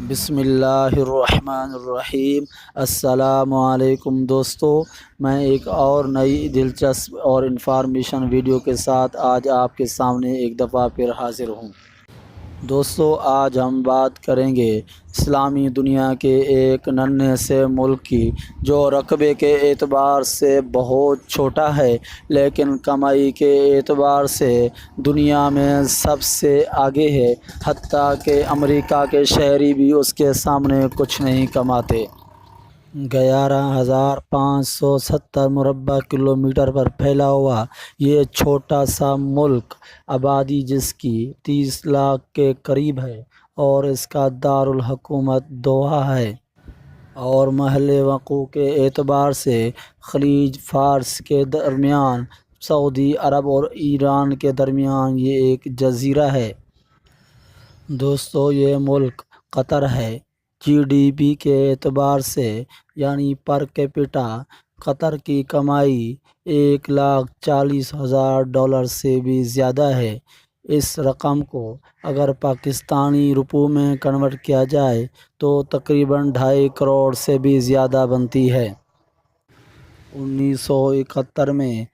بسم اللہ الرحمن الرحیم۔ السلام علیکم دوستو، میں ایک اور نئی دلچسپ اور انفارمیشن ویڈیو کے ساتھ آج آپ کے سامنے ایک دفعہ پھر حاضر ہوں۔ دوستو، آج ہم بات کریں گے اسلامی دنیا کے ایک ننھے سے ملک کی جو رقبے کے اعتبار سے بہت چھوٹا ہے لیکن کمائی کے اعتبار سے دنیا میں سب سے آگے ہے، حتیٰ کہ امریکہ کے شہری بھی اس کے سامنے کچھ نہیں کماتے۔ 11,570 مربع کلومیٹر پر پھیلا ہوا یہ چھوٹا سا ملک، آبادی جس کی 30 لاکھ کے قریب ہے، اور اس کا دارالحکومت دوحہ ہے، اور محل وقوع کے اعتبار سے خلیج فارس کے درمیان، سعودی عرب اور ایران کے درمیان یہ ایک جزیرہ ہے۔ دوستو، یہ ملک قطر ہے۔ جی ڈی پی کے اعتبار سے یعنی پر کیپٹا قطر کی کمائی $1,40,000 سے بھی زیادہ ہے۔ اس رقم کو اگر پاکستانی روپے میں کنورٹ کیا جائے تو تقریباً 2.5 کروڑ سے بھی زیادہ بنتی ہے۔ 1971 میں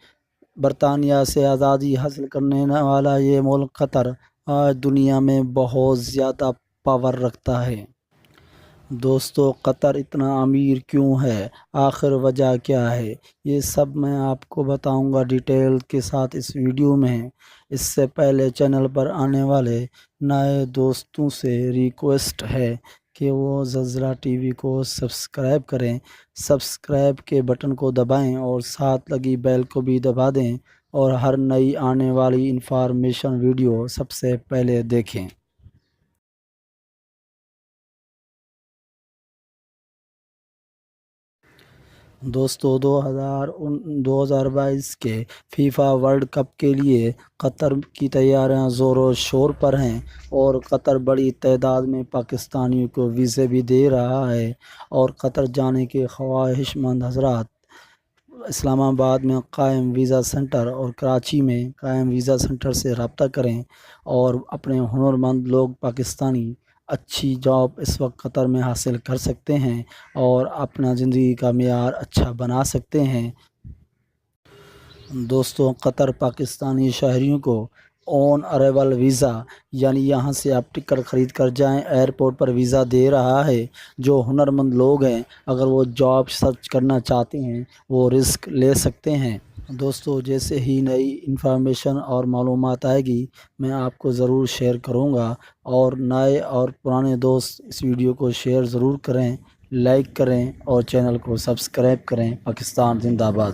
برطانیہ سے آزادی حاصل کرنے والا یہ ملک قطر آج دنیا میں بہت زیادہ پاور رکھتا ہے۔ دوستو، قطر اتنا امیر کیوں ہے؟ آخر وجہ کیا ہے؟ یہ سب میں آپ کو بتاؤں گا ڈیٹیل کے ساتھ اس ویڈیو میں۔ اس سے پہلے چینل پر آنے والے نئے دوستوں سے ریکویسٹ ہے کہ وہ زلزلہ ٹی وی کو سبسکرائب کریں، سبسکرائب کے بٹن کو دبائیں اور ساتھ لگی بیل کو بھی دبا دیں، اور ہر نئی آنے والی انفارمیشن ویڈیو سب سے پہلے دیکھیں۔ دوستو، 2022 کے فیفا ورلڈ کپ کے لیے قطر کی تیاریاں زور و شور پر ہیں، اور قطر بڑی تعداد میں پاکستانیوں کو ویزے بھی دے رہا ہے۔ اور قطر جانے کے خواہش مند حضرات اسلام آباد میں قائم ویزا سینٹر اور کراچی میں قائم ویزا سینٹر سے رابطہ کریں، اور اپنے ہنرمند لوگ پاکستانی اچھی جاب اس وقت قطر میں حاصل کر سکتے ہیں اور اپنا زندگی کا معیار اچھا بنا سکتے ہیں۔ دوستو، قطر پاکستانی شہریوں کو آن ارائیول ویزا یعنی یہاں سے آپ ٹکٹ خرید کر جائیں ایئرپورٹ پر ویزا دے رہا ہے۔ جو ہنرمند لوگ ہیں اگر وہ جاب سرچ کرنا چاہتے ہیں وہ رسک لے سکتے ہیں۔ دوستو، جیسے ہی نئی انفارمیشن اور معلومات آئے گی میں آپ کو ضرور شیئر کروں گا، اور نئے اور پرانے دوست اس ویڈیو کو شیئر ضرور کریں، لائک کریں اور چینل کو سبسکرائب کریں۔ پاکستان زندہ باد۔